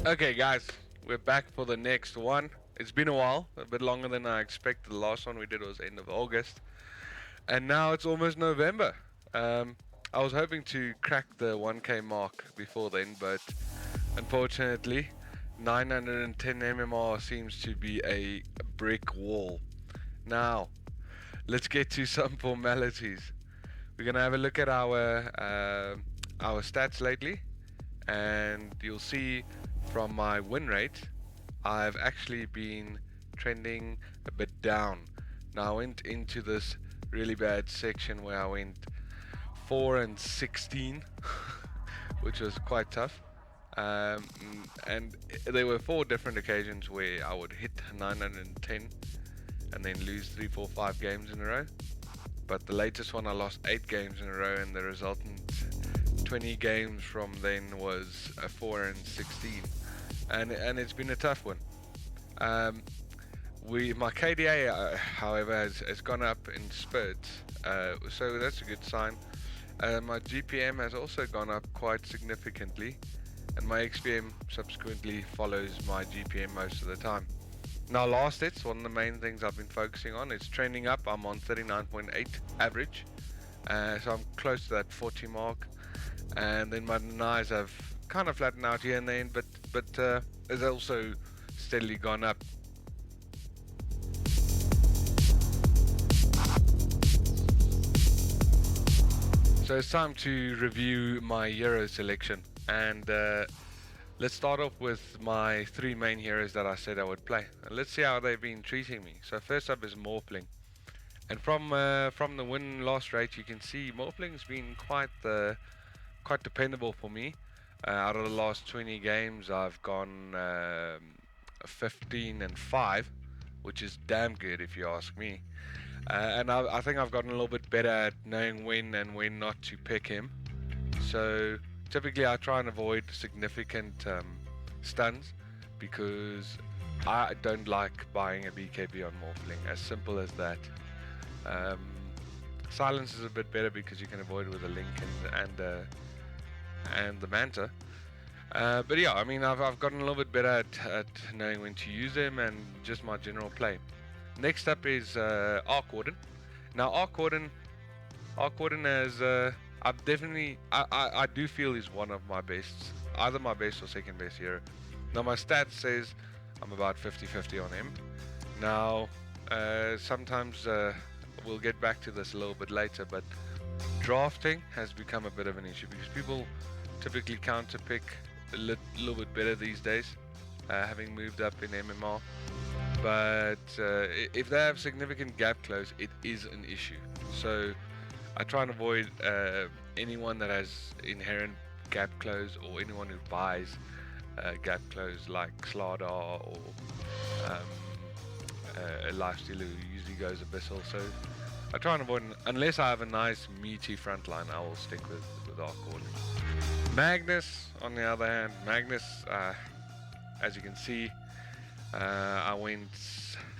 Okay, guys, we're back for the next one. It's been a while, a bit longer than I expected. The last one we did was end of August, and now it's almost November. Um, I was hoping to crack the 1K mark before then, but unfortunately, 910 MMR seems to be a brick wall. Now, let's get to some formalities. We're gonna have a look at our stats lately, and you'll see from my win rate, I've actually been trending a bit down. Now I went into this really bad section where I went 4 and 16, which was quite tough. And there were four different occasions where I would hit 910 and then lose 3, 4, 5 games in a row. But the latest one I lost 8 games in a row, and the resultant 20 games from then was a 4 and 16, and it's been a tough one. Um, we my KDA, however, has gone up in spurts, so that's a good sign. My GPM has also gone up quite significantly, and my XPM subsequently follows my GPM most of the time. Now, last hits, one of the main things I've been focusing on. It's trending up. I'm on 39.8 average, so I'm close to that 40 mark. And then my denies have kind of flattened out here and then, but it's also steadily gone up. So it's time to review my hero selection, and let's start off with my three main heroes that I said I would play. And let's see how they've been treating me. So first up is Morphling, and from the win-loss rate, you can see Morphling's been quite dependable for me. Out of the last 20 games, I've gone 15 and 5, which is damn good if you ask me. And I think I've gotten a little bit better at knowing when and when not to pick him. So typically I try and avoid significant stuns because I don't like buying a BKB on Morphling. As simple as that. Um, Silence is a bit better because you can avoid it with a link and the Manta. But yeah, I mean, I've gotten a little bit better at knowing when to use them and just my general play. Next up is Arc Warden. Now, Arc Warden has, I've definitely, I do feel is one of my best, either my best or second best hero. Now, my stats says I'm about 50-50 on him. Now, sometimes we'll get back to this a little bit later, but drafting has become a bit of an issue because people typically counter pick a little bit better these days, having moved up in MMR. But if they have significant gap close, it is an issue. So I try and avoid anyone that has inherent gap close or anyone who buys gap close like Slardar or um, a lifestealer who usually goes Abyssal. So I try and avoid, unless I have a nice meaty front line, I will stick with Arc Warden. Magnus, on the other hand, Magnus, as you can see, I went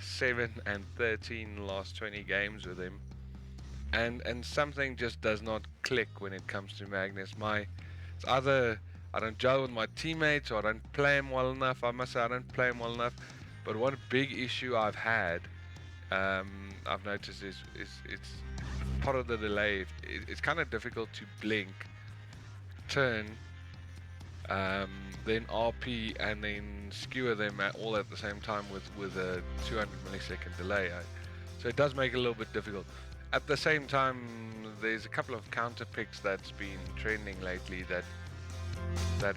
7 and 13 the last 20 games with him, and something just does not click when it comes to Magnus. It's either I don't gel with my teammates or I don't play him well enough. I must say I don't play him well enough. But one big issue I've had, I've noticed is it's part of the delay. It's kind of difficult to blink, turn, then RP, and then skewer them all at the same time with a 200 millisecond delay. So it does make it a little bit difficult. At the same time, there's a couple of counter picks that's been trending lately that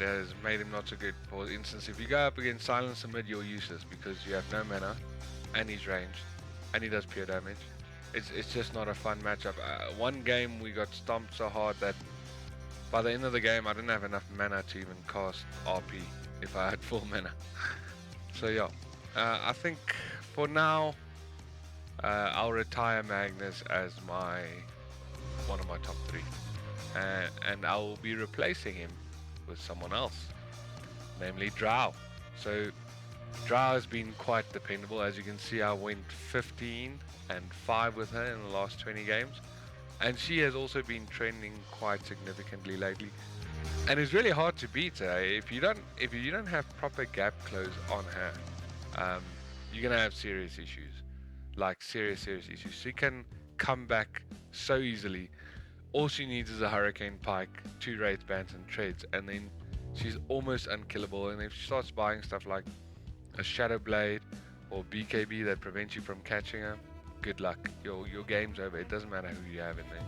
has made him not so good. For instance, if you go up against Silencer mid, you're useless because you have no mana, and he's ranged, and he does pure damage. It's just not a fun matchup. One game we got stomped so hard that by the end of the game, I didn't have enough mana to even cast RP if I had full mana. So yeah, I think for now, I'll retire Magnus as one of my top 3, and I will be replacing him with someone else, namely Drow. So Drow has been quite dependable. As you can see, I went 15 and 5 with her in the last 20 games. And she has also been trending quite significantly lately. and it's really hard to beat her. If you don't have proper gap close on her, you're gonna have serious issues, like serious issues. She can come back so easily. All she needs is a hurricane pike, two wraith bands and treads, and then she's almost unkillable. And if she starts buying stuff like a shadow blade or BKB that prevents you from catching her, good luck. Your game's over. It doesn't matter who you have in there.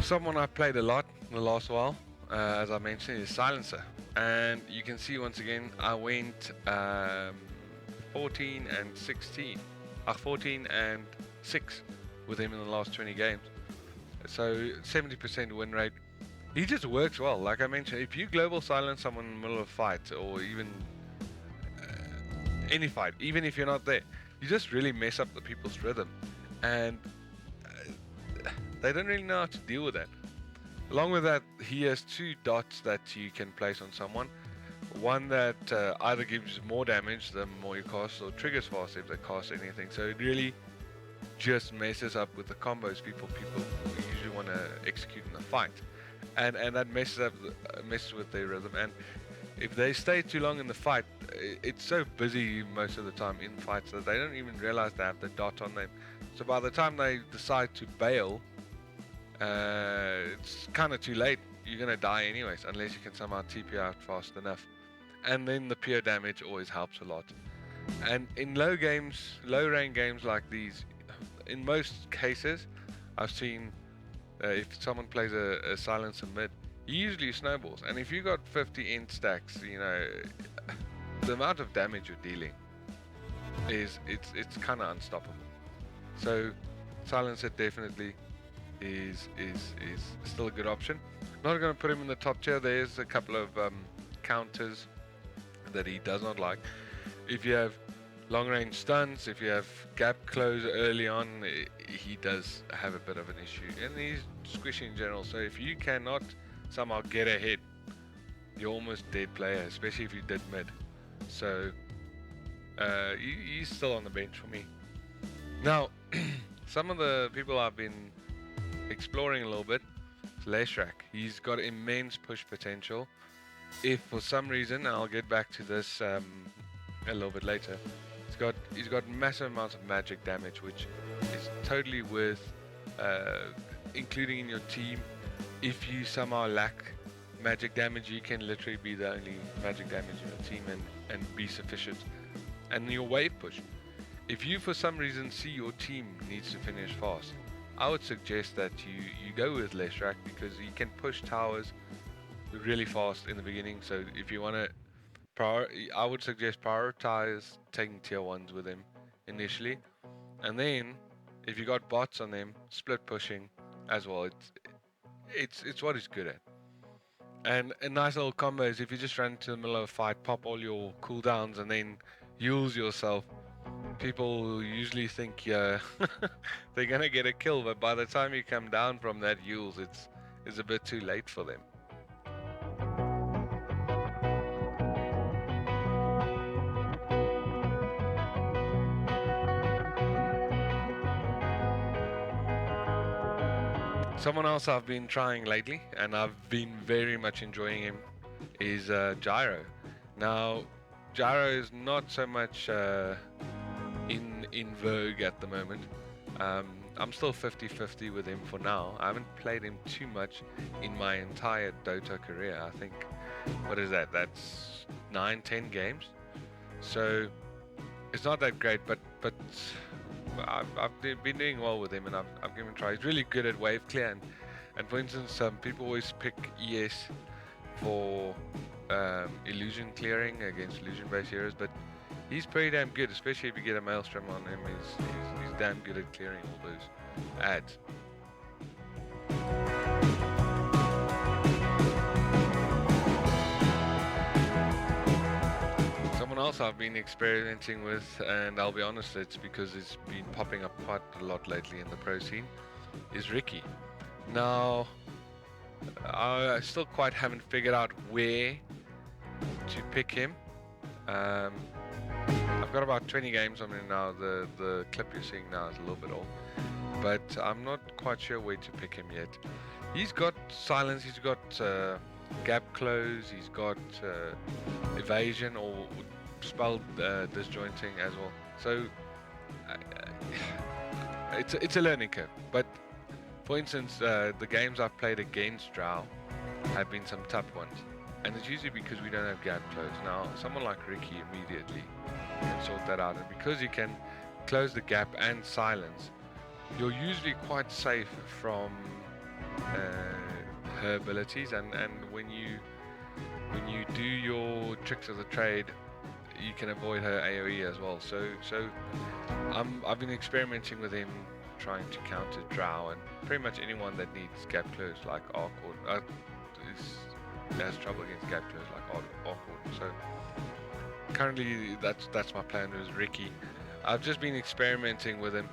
Someone I've played a lot in the last while, as I mentioned, is Silencer. And you can see once again, I went 14 and 16. 14 and 6 with him in the last 20 games. So 70% win rate. He just works well. Like I mentioned, if you global silence someone in the middle of a fight, or even any fight, even if you're not there, you just really mess up the people's rhythm. And they don't really know how to deal with that. Along with that, he has two dots that you can place on someone. One that either gives more damage the more you cast, or triggers fast if they cast anything. So it really just messes up with the combos people usually want to execute in the fight, and that messes with their rhythm. And if they stay too long in the fight, it's so busy most of the time in fights that they don't even realize they have the dot on them. So by the time they decide to bail, it's kind of too late. You're gonna die anyways, unless you can somehow TP out fast enough. And then the pure damage always helps a lot. And in low rank games like these, in most cases, I've seen if someone plays a silencer mid, he usually snowballs. And if you got 50 int stacks, the amount of damage you're dealing it's kind of unstoppable. So silencer definitely is still a good option. Not going to put him in the top tier. There's a couple of counters that he does not like. If you have long range stuns, if you have gap close early on, he does have a bit of an issue, and he's squishy in general. So if you cannot somehow get ahead, you're almost dead player, especially if you did mid. So he's still on the bench for me. Now, some of the people I've been exploring a little bit, Leshrak. He's got immense push potential. If for some reason, and I'll get back to this a little bit later, he's got massive amounts of magic damage, which is totally worth including in your team. If you somehow lack magic damage, you can literally be the only magic damage in your team and be sufficient. And your wave push, if you for some reason see your team needs to finish fast, I would suggest that you go with Leshrak, because he can push towers really fast in the beginning. So if you want to, I would suggest prioritize taking tier 1s with him initially, and then if you got bots on them, split pushing as well. It's what he's good at. And a nice little combo is if you just run into the middle of a fight, pop all your cooldowns, and then use yourself. People usually think they're gonna get a kill, but by the time you come down from that Yules, it's a bit too late for them. Someone else I've been trying lately, and I've been very much enjoying him, is Gyro. Now, Gyro is not so much in vogue at the moment. I'm still 50-50 with him for now. I haven't played him too much in my entire Dota career. I think, what is that? That's 9-10 games. So it's not that great, but I've been doing well with him, and I've given him a try. He's really good at wave clear, and for instance, people always pick ES for illusion clearing against illusion-based heroes, but he's pretty damn good, especially if you get a maelstrom on him. He's damn good at clearing all those ads. Someone else I've been experimenting with, and I'll be honest, it's because it's been popping up quite a lot lately in the pro scene, is Ricky. Now, I still quite haven't figured out where to pick him. Um, I've got about 20 games on him now. The clip you're seeing now is a little bit old, but I'm not quite sure where to pick him yet. He's got silence. He's got gap close. He's got evasion or spell disjointing as well. So it's a learning curve. But for instance, the games I've played against Drow have been some tough ones, and it's usually because we don't have gap close. Now, someone like Ricky immediately can sort that out, and because he can close the gap and silence, you're usually quite safe from her abilities. And when you do your tricks of the trade, you can avoid her AoE as well. So I've been experimenting with him, trying to counter Drow, and pretty much anyone that needs gap close like Arc or has trouble against gap close like Arc. So currently that's my plan with Ricky. I've just been experimenting with him.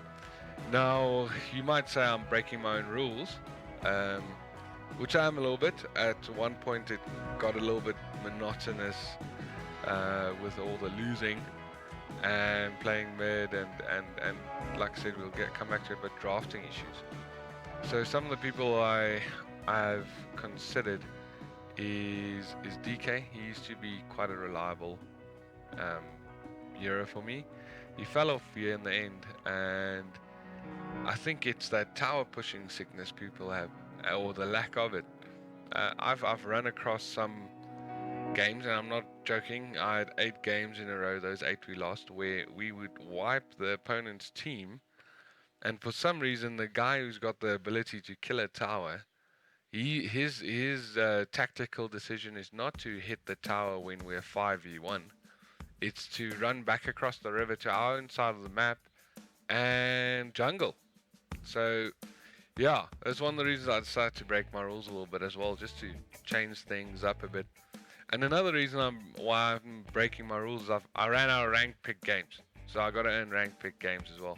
Now you might say I'm breaking my own rules, which I am a little bit. At one point it got a little bit monotonous with all the losing and playing mid and like I said, we'll come back to it, but drafting issues. So some of the people I've considered is DK. He used to be quite a reliable hero for me. He fell off here in the end, and I think it's that tower pushing sickness people have, or the lack of it. I've run across some games, and I'm not joking. I had 8 games in a row, those 8 we lost, where we would wipe the opponent's team, and for some reason the guy who's got the ability to kill a tower, his tactical decision is not to hit the tower when we're 5v1. It's to run back across the river to our own side of the map and jungle. So yeah, that's one of the reasons I decided to break my rules a little bit as well, just to change things up a bit. And another reason why I'm breaking my rules is I ran out of rank pick games, so I got to earn rank pick games as well.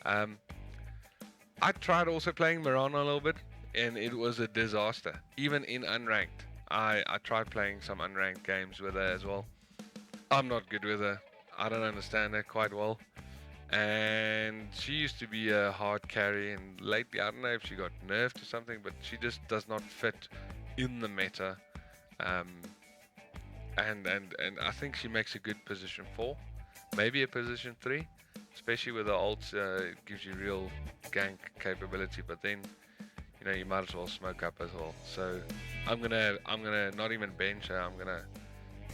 I tried also playing Mirana a little bit, and it was a disaster. Even in unranked, I tried playing some unranked games with her as well. I'm not good with her. I don't understand her quite well. And she used to be a hard carry, and lately I don't know if she got nerfed or something, but she just does not fit in the meta. And I think she makes a good position 4, maybe a position 3, especially with the ults. It gives you real gank capability, but then you might as well smoke up as well. So I'm gonna not even bench her. I'm gonna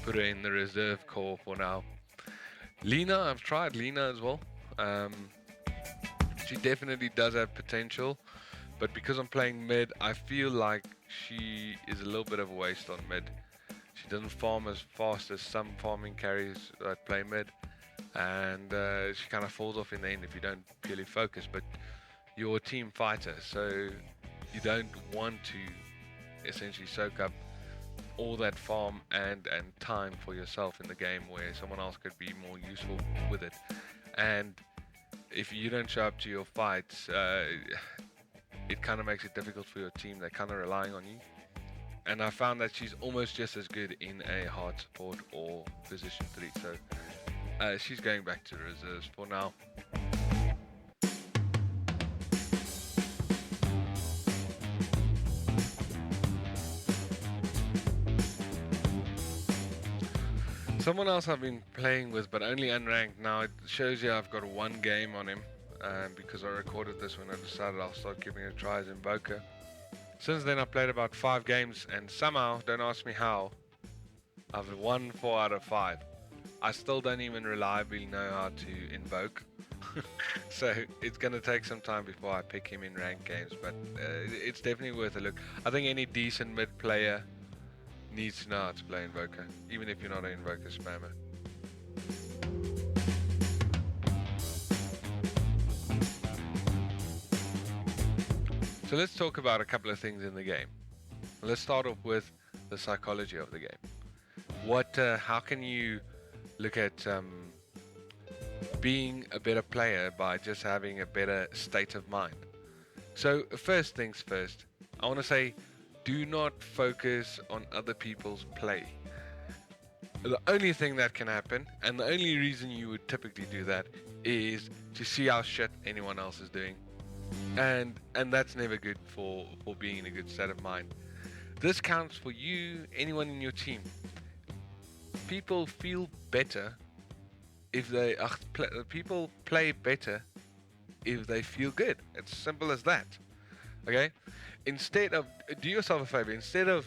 put her in the reserve core for now. Lina, I've tried Lina as well. She definitely does have potential, but because I'm playing mid, I feel like she is a little bit of a waste on mid. She doesn't farm as fast as some farming carries that play mid, and she kind of falls off in the end if you don't purely focus. But you're a team fighter, so you don't want to essentially soak up all that farm and time for yourself in the game where someone else could be more useful with it. And if you don't show up to your fights, it kind of makes it difficult for your team. They're kind of relying on you. And I found that she's almost just as good in a hard support or position 3. So she's going back to reserves for now. Someone else I've been playing with, but only unranked. Now it shows you I've got 1 game on him, because I recorded this when I decided I'll start giving it a try as Invoker. Since then I played about 5 games, and somehow, don't ask me how, I've won 4 out of 5. I still don't even reliably know how to invoke. So it's going to take some time before I pick him in ranked games, but it's definitely worth a look. I think any decent mid player needs to know how to play Invoker, even if you're not an Invoker spammer. So let's talk about a couple of things in the game. Let's start off with the psychology of the game. How can you look at being a better player by just having a better state of mind? So first things first, I want to say, do not focus on other people's play. The only thing that can happen, and the only reason you would typically do that, is to see how shit anyone else is doing, and that's never good for being in a good state of mind. This counts for you, anyone in your team. People feel better if they people play better if they feel good. It's simple as that. Okay? Instead of do yourself a favor. Instead of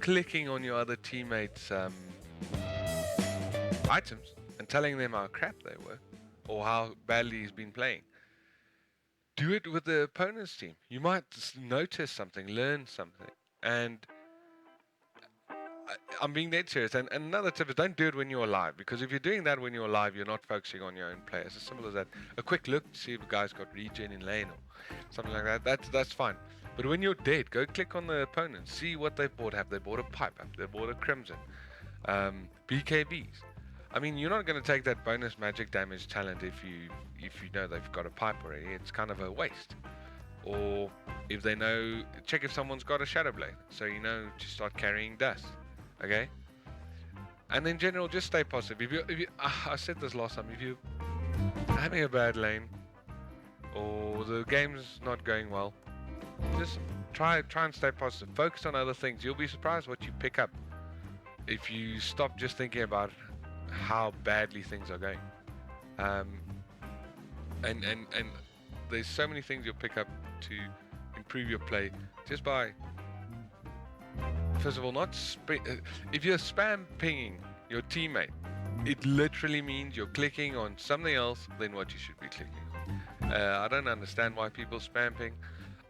clicking on your other teammates' items and telling them how crap they were or how badly he's been playing, do it with the opponent's team. You might notice something, learn something, and I'm being dead serious. And another tip is don't do it when you're live, because if you're doing that when you're live, you're not focusing on your own play. It's as simple as that. A quick look to see if a guy's got regen in lane or something like that. That's fine. But when you're dead, go click on the opponent, see what they bought. Have they bought a pipe? Have they bought a crimson? BKBs. I mean, you're not going to take that bonus magic damage talent if you know they've got a pipe already. It's kind of a waste. Or if they know, check if someone's got a shadow blade, so you know to start carrying dust. Okay, and in general, just stay positive. If you I said this last time, if you're having a bad lane or the game's not going well, just try and stay positive. Focus on other things. You'll be surprised what you pick up if you stop just thinking about how badly things are going. And there's so many things you'll pick up to improve your play just by. First of all, if you're spam pinging your teammate, it literally means you're clicking on something else than what you should be clicking on. I don't understand why people spam ping.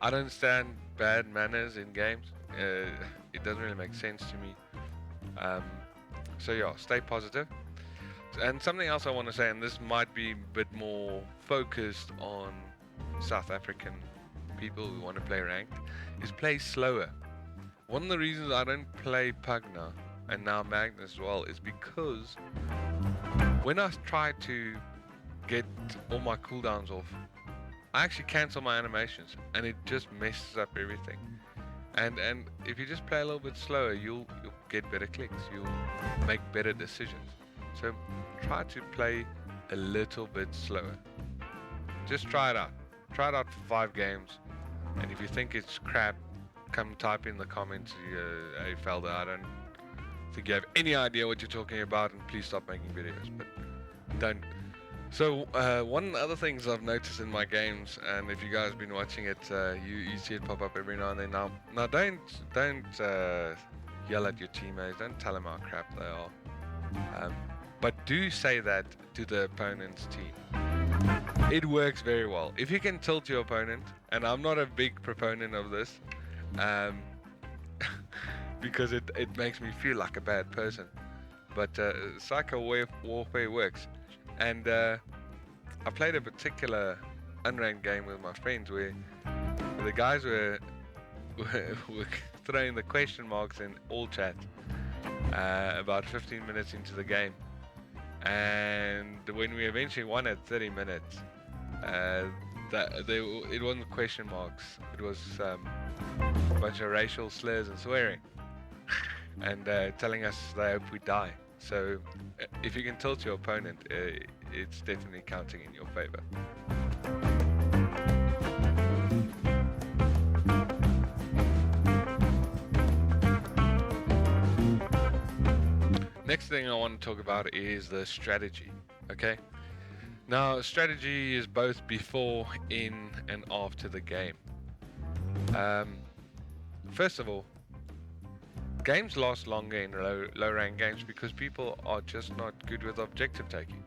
I don't understand bad manners in games. It doesn't really make sense to me. So yeah, stay positive. And something else I want to say, and this might be a bit more focused on South African people who want to play ranked, is play slower. One of the reasons I don't play Pugna and now Magnus as well is because when I try to get all my cooldowns off, I actually cancel my animations and it just messes up everything. And if you just play a little bit slower, you'll get better clicks, you'll make better decisions. So try to play a little bit slower. Just try it out. Try it out for 5 games, and if you think it's crap, come type in the comments, hey Felder, I don't think you have any idea what you're talking about, and please stop making videos, but don't. So one of the other things I've noticed in my games, and if you guys have been watching it, you see it pop up every now and then. Now don't yell at your teammates, don't tell them how crap they are, but do say that to the opponent's team. It works very well. If you can tilt your opponent, and I'm not a big proponent of this, because it makes me feel like a bad person, but psycho warfare works. And I played a particular unranked game with my friends where the guys were throwing the question marks in all chat about 15 minutes into the game, and when we eventually won at 30 minutes, it wasn't question marks, it was a bunch of racial slurs and swearing and telling us they hope we die. So if you can tilt your opponent, it's definitely counting in your favor. Next thing I want to talk about is the strategy. Okay, now strategy is both before, in, and after the game. First of all, games last longer in low rank games because people are just not good with objective taking.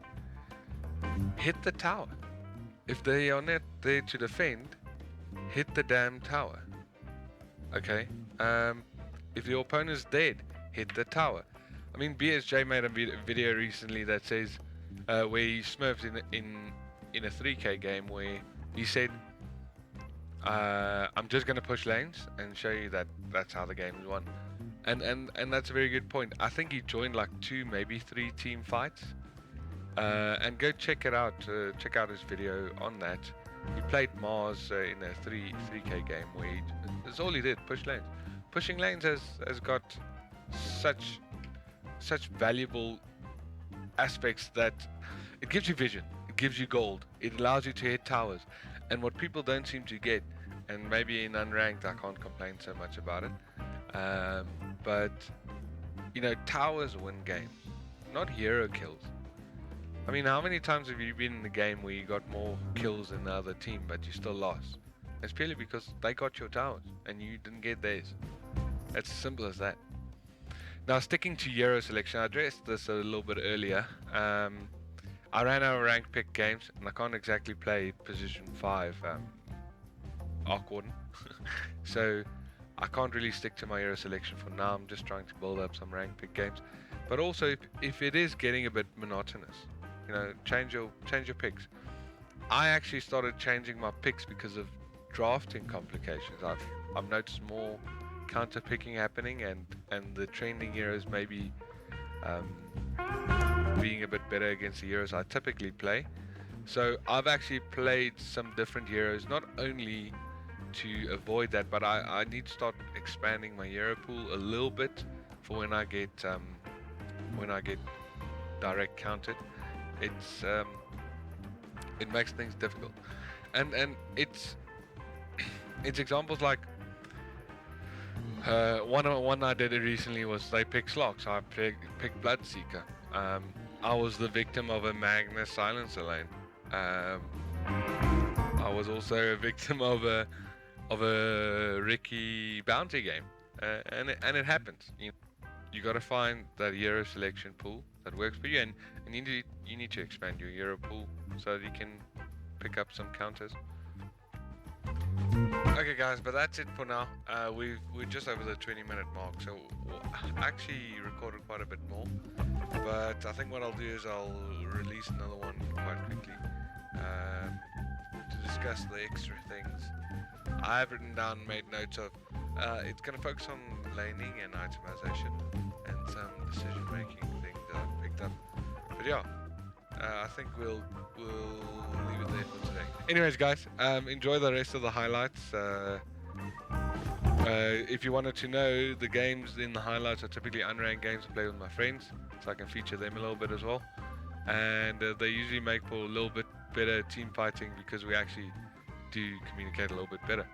Hit the tower. If they are not there to defend, hit the damn tower. Okay. If your opponent's dead, hit the tower. I mean, BSJ made a video recently that says where he smurfed in a 3K game where he said, I'm just going to push lanes and show you that that's how the game is won. And that's a very good point. I think he joined like 2, maybe 3 team fights. And go check it out. Check out his video on that. He played Mars in a 3K game where that's all he did, push lanes. pushing lanes has got such valuable aspects that it gives you vision, it gives you gold, it allows you to hit towers, and what people don't seem to get, and maybe in unranked I can't complain so much about it, but you know, towers win games, not hero kills. I mean, how many times have you been in the game where you got more kills than the other team, but you still lost? It's purely because they got your towers and you didn't get theirs. It's as simple as that. Now, sticking to Euro selection, I addressed this a little bit earlier. I ran out of ranked pick games, and I can't exactly play position 5 Arc Warden. So I can't really stick to my Euro selection for now. I'm just trying to build up some ranked pick games. But also, if it is getting a bit monotonous, you know, change your picks. I actually started changing my picks because of drafting complications. I've noticed more counter picking happening, and the trending heroes maybe being a bit better against the heroes I typically play. So I've actually played some different heroes, not only to avoid that, but I need to start expanding my hero pool a little bit for when I get direct counted. It makes things difficult, and it's examples like one I did recently was they picked Slock, so I picked Bloodseeker. I was the victim of a Magnus Silencer lane. I was also a victim of a Ricky bounty game, and it happens. You got to find that hero selection pool that works for you, and you need to expand your hero pool so that you can pick up some counters. Okay guys, but that's it for now. We're just over the 20-minute mark, so I actually recorded quite a bit more. But I think what I'll do is I'll release another one quite quickly to discuss the extra things I have written down, made notes of. It's going to focus on laning and itemization and some decision making things that I've picked up. But yeah, I think we'll leave it there for today. Anyways guys, enjoy the rest of the highlights. If you wanted to know, the games in the highlights are typically unranked games I play with my friends, so I can feature them a little bit as well. And they usually make for a little bit better team fighting because we actually do communicate a little bit better.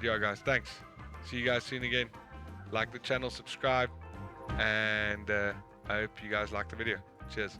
Yeah guys, thanks. See you guys soon again. Like the channel, subscribe, and I hope you guys like the video. Cheers.